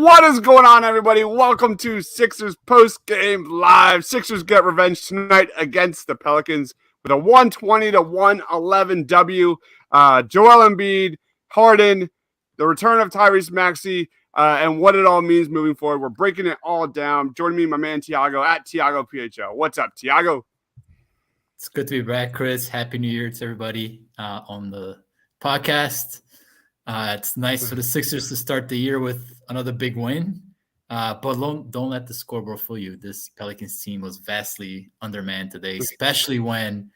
What is going on, everybody? Welcome to Sixers post-game live. Sixers get revenge tonight against the Pelicans with a 120-111 W. Joel Embiid, Harden, the return of Tyrese Maxey, and what it all means moving forward. We're breaking it all down. Joining me, my man Tiago at Tiago PHL. What's up, Tiago? It's good to be back, Chris. Happy New Year to everybody on the podcast. It's nice for the Sixers to start the year with another big win, but don't let the scoreboard fool you. This Pelicans team was vastly undermanned today, especially when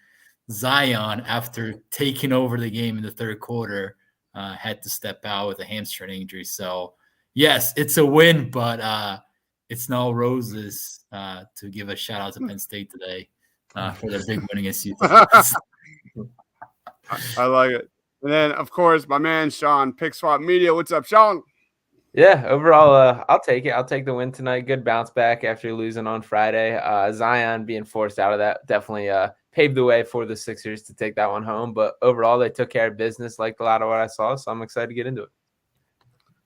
Zion, after taking over the game in the third quarter, had to step out with a hamstring injury. So, yes, it's a win, but it's no roses to give a shout-out to Penn State today for their big win against Utah. I like it. And then, of course, my man Sean, Pick Swap Media. What's up, Sean? Yeah, overall, I'll take it. I'll take the win tonight. Good bounce back after losing on Friday. Zion being forced out of that definitely paved the way for the Sixers to take that one home. But overall, they took care of business, liked a lot of what I saw, so I'm excited to get into it.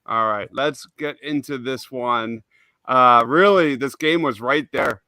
All right, let's get into this one. Really, this game was right there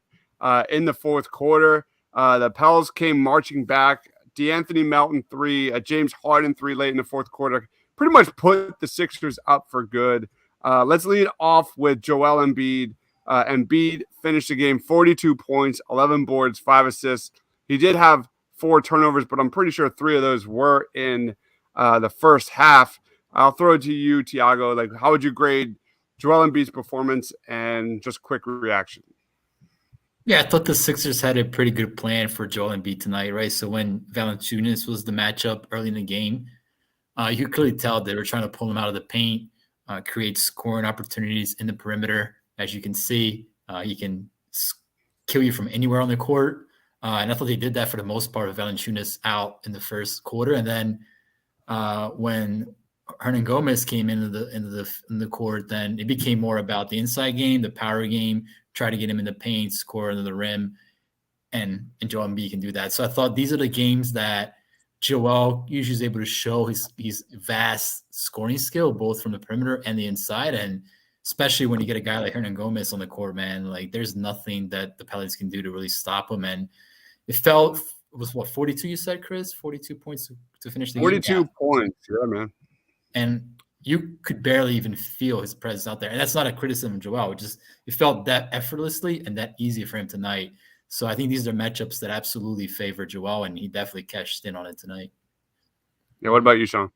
in the fourth quarter. The Pels came marching back. DeAnthony Melton 3, James Harden 3 late in the fourth quarter. Pretty much put the Sixers up for good. Let's lead off with Joel Embiid. Embiid finished the game 42 points, 11 boards, 5 assists. He did have 4 turnovers, but I'm pretty sure 3 of those were in the first half. I'll throw it to you, Tiago. Like, how would you grade Joel Embiid's performance and just quick reaction? Yeah, I thought the Sixers had a pretty good plan for Joel Embiid tonight, right? So when Valanciunas was the matchup early in the game, you could clearly tell they were trying to pull him out of the paint, create scoring opportunities in the perimeter. As you can see, he can kill you from anywhere on the court. And I thought they did that for the most part with Valanciunas out in the first quarter. And then when Hernan Gomez came into the court, then it became more about the inside game, the power game, try to get him in the paint, score under the rim, and Joel Embiid can do that. So I thought these are the games that Joel usually is able to show his vast scoring skill, both from the perimeter and the inside. And especially when you get a guy like Hernan Gomez on the court, man, like there's nothing that the Pelicans can do to really stop him. And it was what, 42 you said, Chris? 42 points to finish the game? 42 points, yeah, man. And you could barely even feel his presence out there. And that's not a criticism of Joel. It felt that effortlessly and that easy for him tonight. So I think these are matchups that absolutely favor Joel, and he definitely cashed in on it tonight. Yeah, what about you, Sean?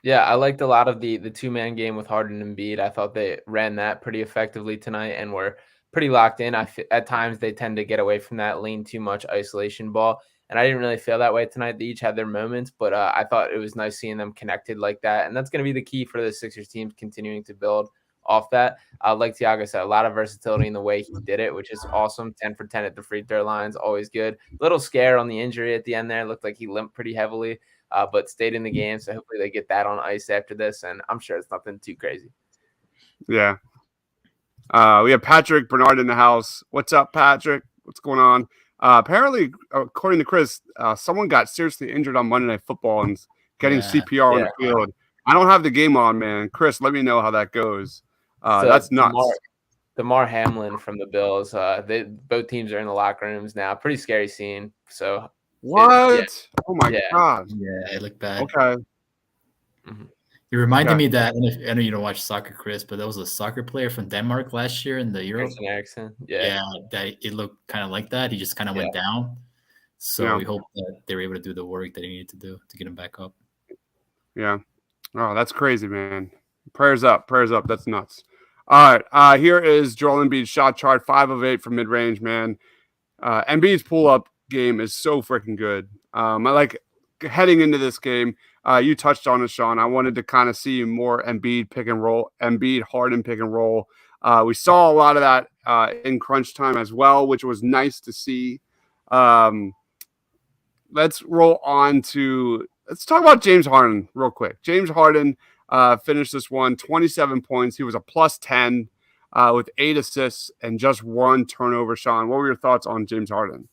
Yeah, I liked a lot of the two-man game with Harden and Embiid. I thought they ran that pretty effectively tonight and were pretty locked in. At times they tend to get away from that, lean too much isolation ball. And I didn't really feel that way tonight. They each had their moments, but I thought it was nice seeing them connected like that. And that's going to be the key for the Sixers team continuing to build off that. Like Tiago said, a lot of versatility in the way he did it, which is awesome. 10 for 10 at the free throw lines, always good. Little scare on the injury at the end there. Looked like he limped pretty heavily, but stayed in the game. So hopefully they get that on ice after this. And I'm sure it's nothing too crazy. Yeah. We have Patrick Bernard in the house. What's up, Patrick? What's going on? Apparently, according to Chris, someone got seriously injured on Monday Night Football and getting CPR on the field. I don't have the game on, man. Chris, let me know how that goes. So that's nuts. DeMar Hamlin from the Bills. Both teams are in the locker rooms now. Pretty scary scene. So what? Oh my god. Yeah, it looked bad. Okay. Mm-hmm. It reminded me that, I know you don't watch soccer, Chris, but there was a soccer player from Denmark last year in the Euro. Eriksson. Yeah, that it looked kind of like that. He just kind of went down. So we hope that they were able to do the work that he needed to do to get him back up. Yeah. Oh, that's crazy, man. Prayers up. Prayers up. That's nuts. All right. Here is Joel Embiid's shot chart, 5 of 8 from mid-range, man. Embiid's pull-up game is so freaking good. I like heading into this game. You touched on it, Sean. I wanted to kind of see more Embiid pick and roll, Embiid Harden pick and roll. We saw a lot of that in crunch time as well, which was nice to see. Let's roll on to let's talk about James Harden real quick. James Harden finished this one 27 points. He was a plus 10 with 8 assists and just 1 turnover. Sean, what were your thoughts on James Harden?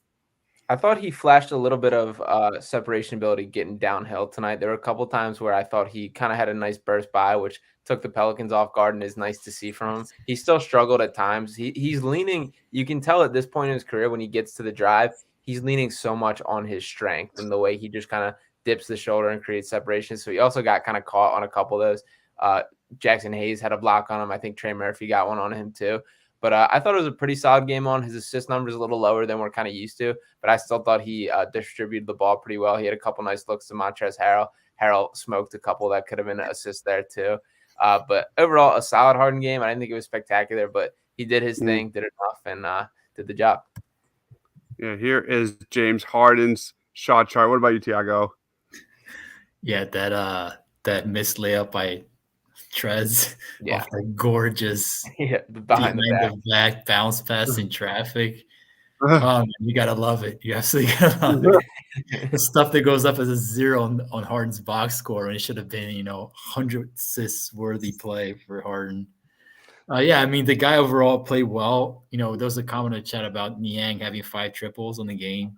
I thought he flashed a little bit of separation ability getting downhill tonight. There were a couple times where I thought he kind of had a nice burst by, which took the Pelicans off guard and is nice to see from him. He still struggled at times. He's leaning. You can tell at this point in his career when he gets to the drive, he's leaning so much on his strength and the way he just kind of dips the shoulder and creates separation. So he also got kind of caught on a couple of those. Jackson Hayes had a block on him. I think Trey Murphy got one on him too. But I thought it was a pretty solid game on. His assist numbers a little lower than we're kind of used to, but I still thought he distributed the ball pretty well. He had a couple nice looks to Montrezl Harrell. Harrell smoked a couple that could have been an assist there too. But overall, a solid Harden game. I didn't think it was spectacular, but he did his thing, did enough, and did the job. Yeah, here is James Harden's shot chart. What about you, Tiago? Yeah, that missed layup by Trez off the gorgeous behind the back bounce pass in traffic. You gotta love it. You absolutely gotta love it. The stuff that goes up as a 0 on Harden's box score when it should have been, 100 assists worthy play for Harden. Yeah, I mean the guy overall played well. There was a comment in the chat about Niang having 5 triples on the game.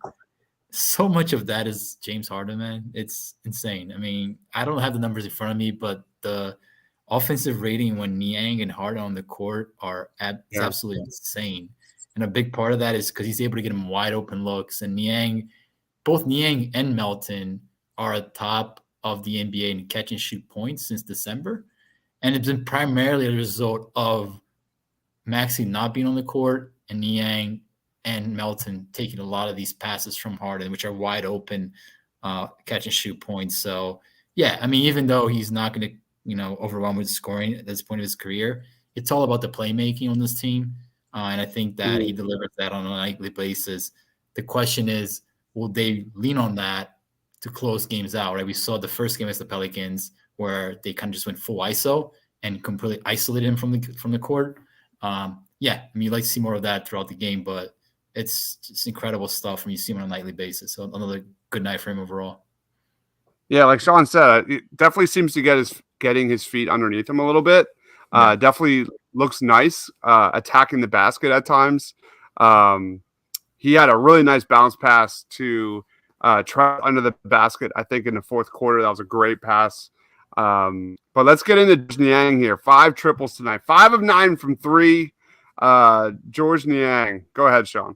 So much of that is James Harden, man. It's insane. I mean, I don't have the numbers in front of me, but the offensive rating when Niang and Harden on the court are absolutely insane. And a big part of that is because he's able to get him wide open looks. And both Niang and Melton are at top of the NBA in catch and shoot points since December. And it's been primarily a result of Maxey not being on the court and Niang and Melton taking a lot of these passes from Harden, which are wide open catch and shoot points. So, yeah, I mean, even though he's not going to, overwhelm with scoring at this point of his career, it's all about the playmaking on this team. And I think that he delivers that on a nightly basis. The question is, will they lean on that to close games out, right? We saw the first game against the Pelicans where they kind of just went full ISO and completely isolated him from the court. Yeah, I mean, you'd like to see more of that throughout the game, but it's just incredible stuff when you see him on a nightly basis. So another good night for him overall. Yeah, like Sean said, it definitely seems to getting his feet underneath him a little bit. Definitely looks nice attacking the basket at times. He had a really nice bounce pass to try under the basket, I think, in the fourth quarter. That was a great pass. But let's get into Niang here. 5 triples tonight. 5 of 9 from 3. George Niang. Go ahead, Sean.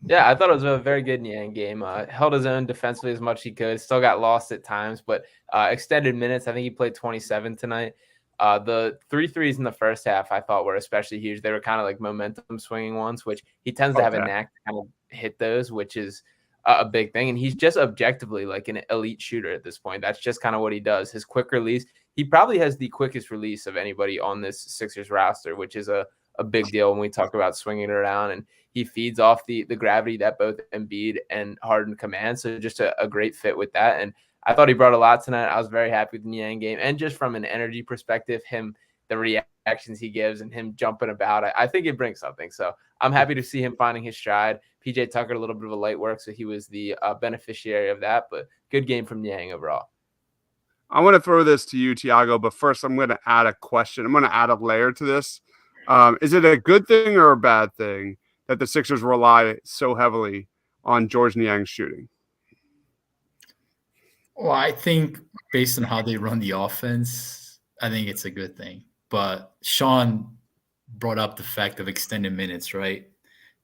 Yeah, I thought it was a very good Niang game. Held his own defensively as much as he could. Still got lost at times, but extended minutes. I think he played 27 tonight. The 3 threes in the first half I thought were especially huge. They were kind of like momentum swinging ones, which he tends to have a knack to kind of hit those, which is a big thing. And he's just objectively like an elite shooter at this point. That's just kind of what he does. His quick release, he probably has the quickest release of anybody on this Sixers roster, which is a big deal when we talk about swinging it around. And he feeds off the gravity that both Embiid and Harden command. So just a great fit with that. And I thought he brought a lot tonight. I was very happy with the Niang game. And just from an energy perspective, the reactions he gives and him jumping about, I think it brings something. So I'm happy to see him finding his stride. PJ Tucker, a little bit of a light work, so he was the beneficiary of that. But good game from Niang overall. I want to throw this to you, Tiago, but first I'm going to add a question. I'm going to add a layer to this. Is it a good thing or a bad thing that the Sixers rely so heavily on George Niang's shooting? Well, I think based on how they run the offense, I think it's a good thing. But Sean brought up the fact of extended minutes, right?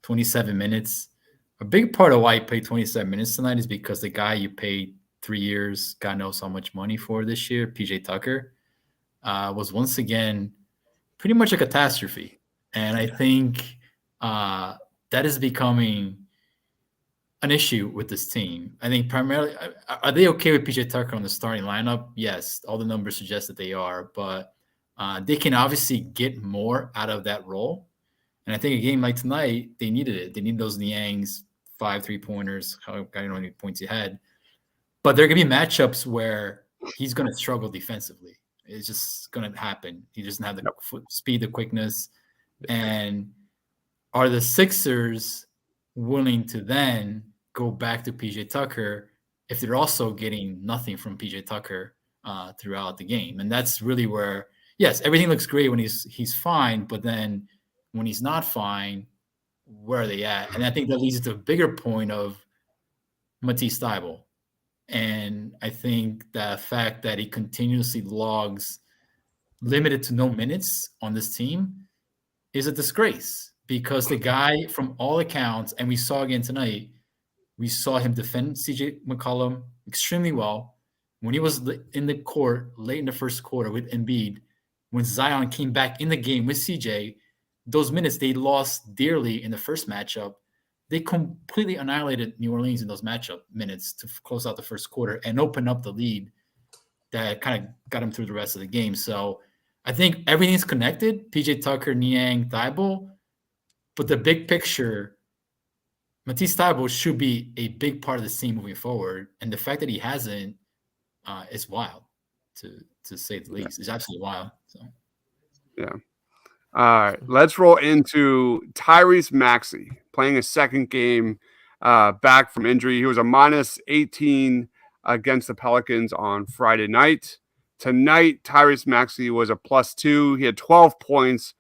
27 minutes. A big part of why he played 27 minutes tonight is because the guy you paid 3 years, God knows how much money for this year, PJ Tucker, was once again pretty much a catastrophe. And I think that is becoming an issue with this team. I think primarily, are they okay with PJ Tucker on the starting lineup? Yes, all the numbers suggest that they are, but they can obviously get more out of that role. And I think a game like tonight, they needed it. They need those Niang's 5 3-pointers, I don't know how many points he had. But there are going to be matchups where he's going to struggle defensively. It's just going to happen. He doesn't have the speed, the quickness. And are the Sixers willing to then go back to PJ Tucker if they're also getting nothing from PJ Tucker throughout the game? And that's really where, yes, everything looks great when he's fine, but then when he's not fine, where are they at? And I think that leads to a bigger point of Matisse Thybulle. And I think the fact that he continuously logs limited to no minutes on this team is a disgrace, because the guy, from all accounts, and we saw again tonight, we saw him defend CJ McCollum extremely well. When he was in the court late in the first quarter with Embiid, when Zion came back in the game with CJ, those minutes they lost dearly in the first matchup. They completely annihilated New Orleans in those matchup minutes to close out the first quarter and open up the lead that kind of got him through the rest of the game. So I think everything's connected. PJ Tucker, Niang, Thybulle, but the big picture, Matisse Thybulle should be a big part of the team moving forward, and the fact that he hasn't is wild, to say the least. It's absolutely wild. So yeah. All right, let's roll into Tyrese Maxey playing a second game back from injury. He was a minus 18 against the Pelicans on Friday night. Tonight, Tyrese Maxey was a +2. He had 12 points,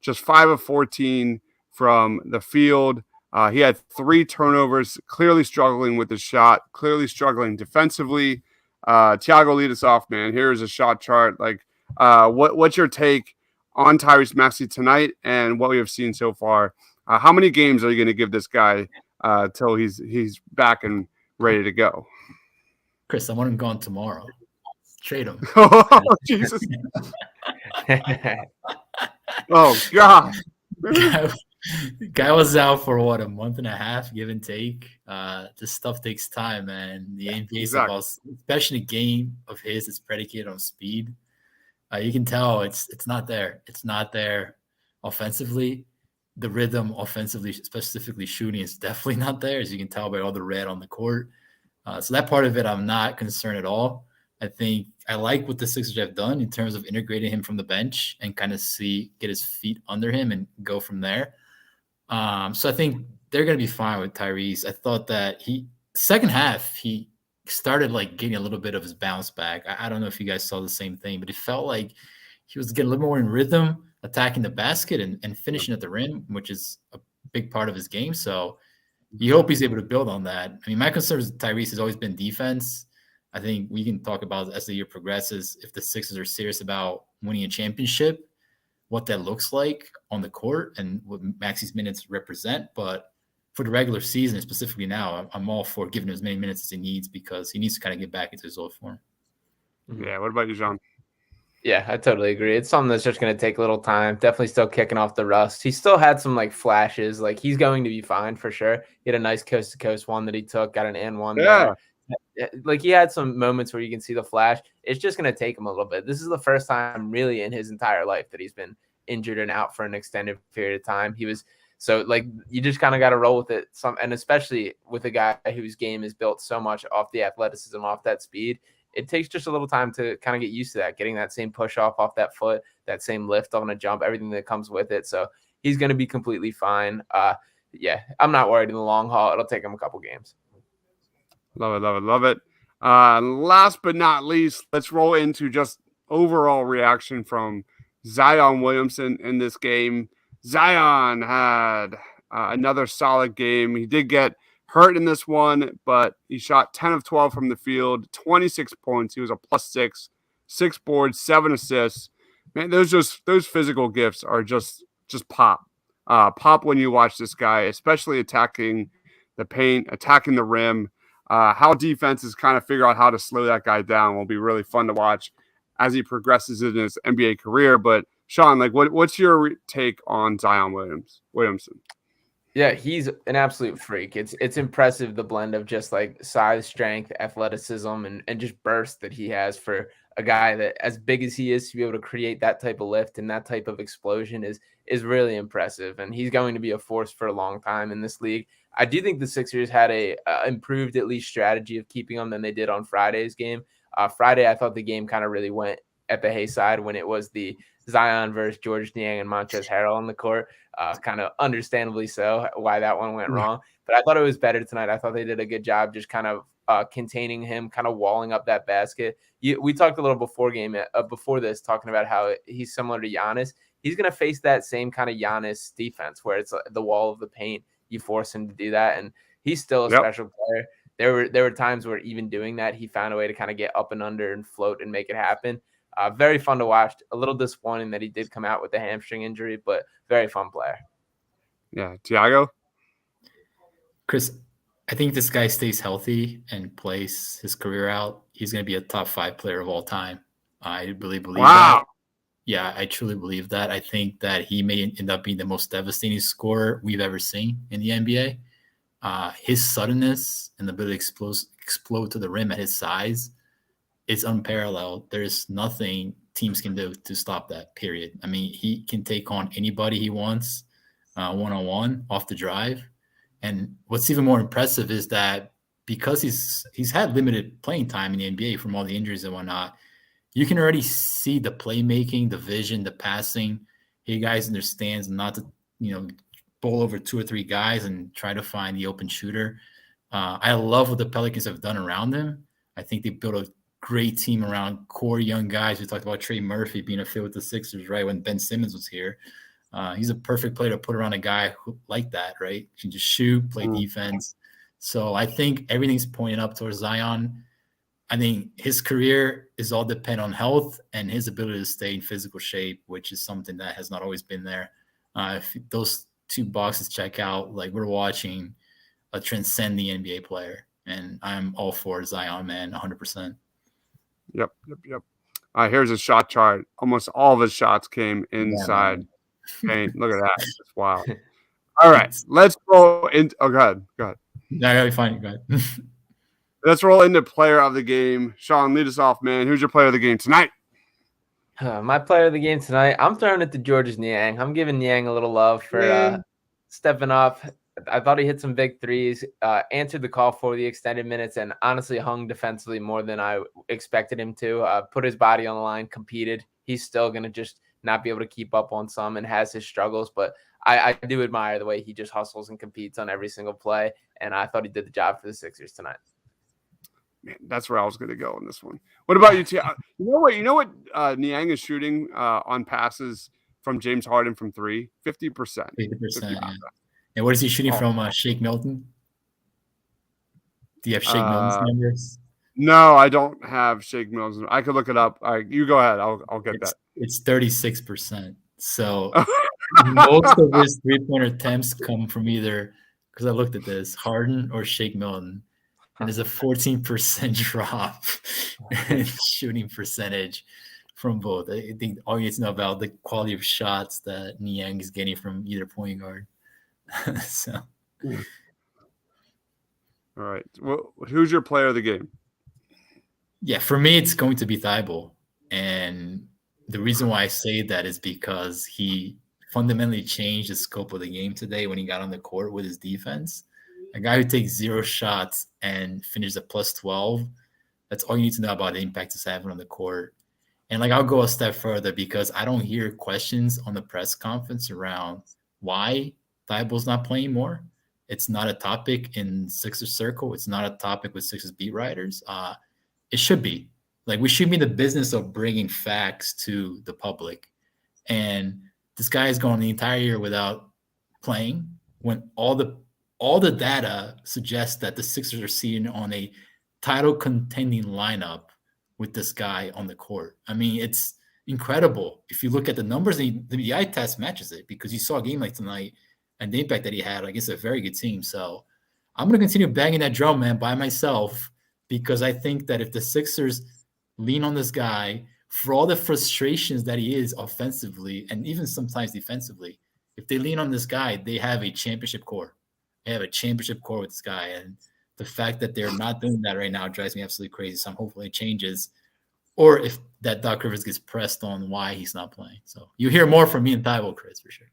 just 5 of 14 from the field. He had 3 turnovers, clearly struggling with the shot, clearly struggling defensively. Tiago, lead us off, man. Here's a shot chart. What's your take on Tyrese Maxey tonight and what we have seen so far? How many games are you going to give this guy till he's back and ready to go? Chris, I want him gone tomorrow. Trade him. Oh, Jesus. Oh, God. Guy was out for what, a month and a half, give and take. This stuff takes time, man. The NBA is about, especially a game of his, it's predicated on speed. You can tell it's not there. It's not there offensively. The rhythm offensively, specifically shooting, is definitely not there, as you can tell by all the red on the court. So that part of it, I'm not concerned at all. I think I like what the Sixers have done in terms of integrating him from the bench and kind of get his feet under him and go from there. So I think they're going to be fine with Tyrese. I thought that second half, he started getting a little bit of his bounce back. I don't know if you guys saw the same thing, but it felt like he was getting a little more in rhythm, attacking the basket and finishing at the rim, which is a big part of his game. So you hope he's able to build on that. I mean, my concern with Tyrese has always been defense. I think we can talk about as the year progresses, if the Sixers are serious about winning a championship, what that looks like on the court and what Maxey's minutes represent. But for the regular season, specifically now, I'm all for giving him as many minutes as he needs, because he needs to kind of get back into his old form. Yeah. What about you, John? Yeah, I totally agree. It's something that's just going to take a little time. Definitely still kicking off the rust. He still had some flashes. He's going to be fine for sure. He had a nice coast to coast one that he took, got an and one. Yeah. He had some moments where you can see the flash. It's just going to take him a little bit. This is the first time really in his entire life that he's been injured and out for an extended period of time. You just kind of got to roll with it. And especially with a guy whose game is built so much off the athleticism, off that speed, it takes just a little time to kind of get used to that, getting that same push off that foot, that same lift on a jump, everything that comes with it. So he's going to be completely fine. Yeah, I'm not worried in the long haul. It'll take him a couple games. Love it, love it, love it. Last but not least, let's roll into just overall reaction from Zion Williamson in this game. Zion had another solid game. He did get hurt in this one, but he shot 10 of 12 from the field, 26 points. He was a +6, 6 boards, 7 assists. Man, those physical gifts are just pop. Pop when you watch this guy, especially attacking the paint, attacking the rim. How defenses kind of figure out how to slow that guy down will be really fun to watch as he progresses in his NBA career. But Sean, what's your take on Zion Williamson? Yeah, he's an absolute freak. It's impressive, the blend of just size, strength, athleticism, and just burst that he has for a guy that as big as he is to be able to create that type of lift and that type of explosion is really impressive. And he's going to be a force for a long time in this league. I do think the Sixers had a improved at least strategy of keeping him than they did on Friday's game. Friday, I thought the game kind of really went at the Hay side when it was the Zion versus George Niang and Montrezl Harrell on the court. Kind of understandably so why that one went wrong. But I thought it was better tonight. I thought they did a good job just kind of containing him, kind of walling up that basket. We talked a little before this, talking about how he's similar to Giannis. He's going to face that same kind of Giannis defense where it's the wall of the paint. You force him to do that, and he's still a special player. there were times where even doing that, he found a way to kind of get up and under and float and make it happen. Very fun to watch. A little disappointing that he did come out with a hamstring injury, but very fun player. Yeah, Tiago? Chris, I think this guy stays healthy and plays his career out. He's going to be a top 5 player of all time. I really believe that. Yeah, I truly believe that. I think that he may end up being the most devastating scorer we've ever seen in the NBA. His suddenness and the ability to explode to the rim at his size is unparalleled. There's nothing teams can do to stop that, period. I mean, he can take on anybody he wants one-on-one off the drive. And what's even more impressive is that because he's had limited playing time in the NBA from all the injuries and whatnot, you can already see the playmaking, the vision, the passing. He guys understands not to, bowl over 2 or 3 guys and try to find the open shooter. I love what the Pelicans have done around him. I think they built a great team around core young guys. We talked about Trey Murphy being a fit with the Sixers, right, when Ben Simmons was here. He's a perfect player to put around a guy like that, right? He can just shoot, play defense. So I think everything's pointing up towards Zion. I think his career is all depend on health and his ability to stay in physical shape, which is something that has not always been there. If those 2 boxes check out, like we're watching a transcending NBA player, and I'm all for Zion, man, 100%. Yep. Here's a shot chart. Almost all of his shots came inside paint. Look at that. That's wild. All right, let's roll into – go ahead. Yeah, I got to be fine. Go ahead. Let's roll into player of the game. Sean, lead us off, man. Who's your player of the game tonight? My player of the game tonight, I'm throwing it to Georges Niang. I'm giving Niang a little love for stepping up. I thought he hit some big threes, answered the call for the extended minutes, and honestly hung defensively more than I expected him to. Put his body on the line, competed. He's still going to just not be able to keep up on some and has his struggles, but I do admire the way he just hustles and competes on every single play, and I thought he did the job for the Sixers tonight. Man, that's where I was going to go in this one. What about you, Tia? You know what Niang is shooting on passes from James Harden from 3? 50%. 50%. Yeah. And what is he shooting from Shake Milton? Do you have Shake Milton's numbers? No, I don't have Shake Milton's. I could look it up. All right, you go ahead. I'll get that. It's 36%. So most of his 3-pointer attempts come from either, because I looked at this, Harden or Shake Milton. And there's a 14% drop in shooting percentage from both. I think all you need to know about the quality of shots that Niang is getting from either point guard. So, all right. Well, who's your player of the game? Yeah, for me, it's going to be Thibault. And the reason why I say that is because he fundamentally changed the scope of the game today when he got on the court with his defense. A guy who takes 0 shots and finishes at plus 12, that's all you need to know about the impact he's having on the court. And I'll go a step further because I don't hear questions on the press conference around why Thibault's not playing more. It's not a topic in Sixers circle. It's not a topic with Sixers beat writers. It should be. We should be in the business of bringing facts to the public. And this guy is going the entire year without playing when all the data suggests that the Sixers are sitting on a title contending lineup with this guy on the court. I mean, it's incredible. If you look at the numbers, the eye test matches it because you saw a game like tonight and the impact that he had against a very good team. So I'm going to continue banging that drum, man, by myself, because I think that if the Sixers lean on this guy for all the frustrations that he is offensively and even sometimes defensively, if they lean on this guy, they have a championship core. They have a championship core with this guy. And the fact that they're not doing that right now drives me absolutely crazy. So I'm hopefully it changes. Or if that Doc Rivers gets pressed on why he's not playing. So you hear more from me and Thibault, Chris, for sure.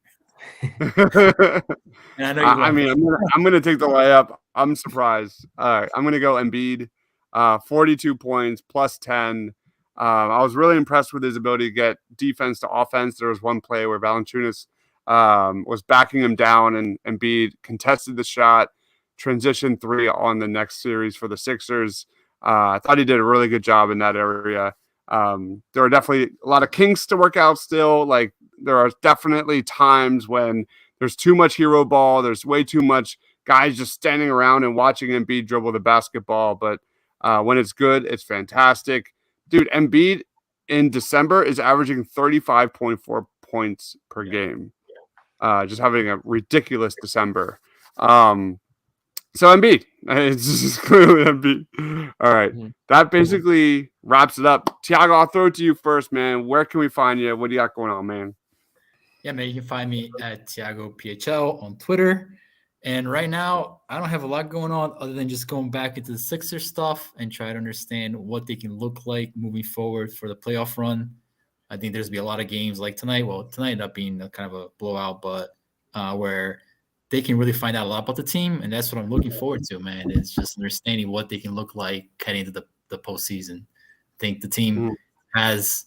And I'm going to take the layup. I'm surprised. All right, I'm going to go Embiid, 42 points, plus 10. I was really impressed with his ability to get defense to offense. There was one play where Valanciunas was backing him down, and Embiid contested the shot, transition 3 on the next series for the Sixers. I thought he did a really good job in that area. There are definitely a lot of kinks to work out still. There are definitely times when there's too much hero ball. There's way too much guys just standing around and watching Embiid dribble the basketball. But when it's good, it's fantastic. Dude, Embiid in December is averaging 35.4 points per game. Just having a ridiculous December. So Embiid, it's just clearly Embiid. All right, that basically wraps it up. Tiago, I'll throw it to you first, man. Where can we find you? What do you got going on, man? Yeah, man, you can find me at TiagoPHL on Twitter. And right now, I don't have a lot going on other than just going back into the Sixers stuff and try to understand what they can look like moving forward for the playoff run. I think there's going to be a lot of games like tonight. Well, tonight ended up being kind of a blowout, but where they can really find out a lot about the team. And that's what I'm looking forward to, man. It's just understanding what they can look like heading into the postseason. I think the team has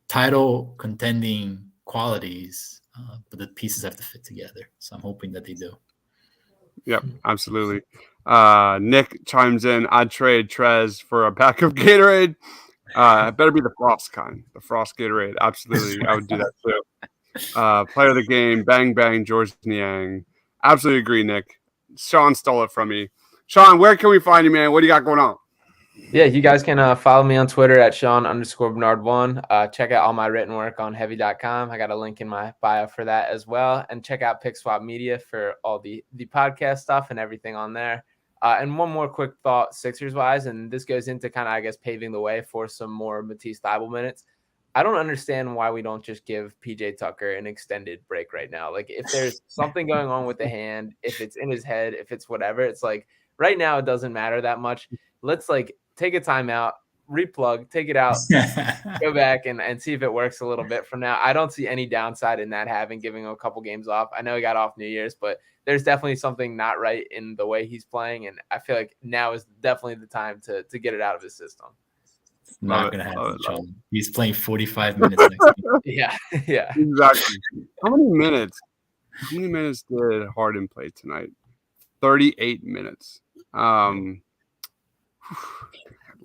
title contending qualities, but the pieces have to fit together. So I'm hoping that they do. Yep, absolutely. Nick chimes in, I'd trade Trez for a pack of Gatorade. It better be the Frost kind, the Frost Gatorade. Absolutely, I would do that too. Player of the game, bang, bang, George Niang. Absolutely agree, Nick. Sean stole it from me. Sean, where can we find you, man? What do you got going on? Yeah, you guys can follow me on Twitter at Sean_Bernard1. Check out all my written work on heavy.com. I got a link in my bio for that as well. And check out Pick Swap Media for all the podcast stuff and everything on there. And one more quick thought, Sixers-wise, and this goes into kind of, I guess, paving the way for some more Matisse Thybulle minutes. I don't understand why we don't just give PJ Tucker an extended break right now. Like, if there's something going on with the hand, if it's in his head, if it's whatever, it's like right now it doesn't matter that much. Let's take a timeout, replug, take it out, go back and see if it works a little bit from now. I don't see any downside in that giving him a couple games off. I know he got off New Year's, but there's definitely something not right in the way he's playing. And I feel like now is definitely the time to get it out of his system. It's not going to happen, Sean. He's playing 45 minutes next week. Yeah. Exactly. How many minutes did Harden play tonight? 38 minutes. A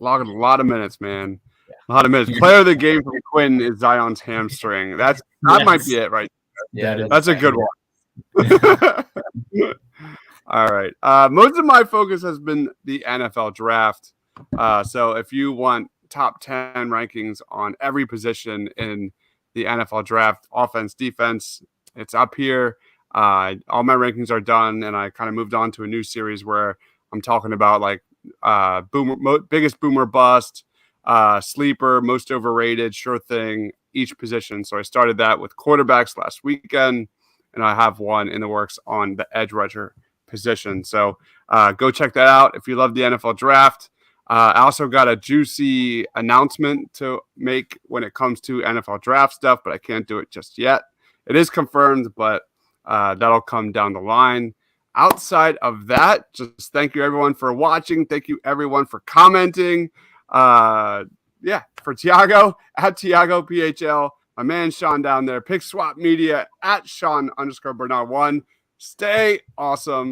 lot of minutes, man. A lot of minutes. Player of the game from Quinn is Zion's hamstring. That might be it, right? Yeah, that's a good one. All right. Most of my focus has been the NFL draft. So if you want top 10 rankings on every position in the NFL draft, offense, defense, it's up here. All my rankings are done, and I kind of moved on to a new series where I'm talking about biggest boomer bust, sleeper, most overrated, sure thing, each position. So I started that with quarterbacks last weekend, and I have one in the works on the edge rusher position. So go check that out if you love the NFL draft. I also got a juicy announcement to make when it comes to NFL draft stuff, but I can't do it just yet. It is confirmed, but that'll come down the line. Outside of that, just thank you everyone for watching. Thank you everyone for commenting. For Tiago, at TiagoPHL, my man Sean down there, Pick Swap Media at Sean_Bernard1. Stay awesome.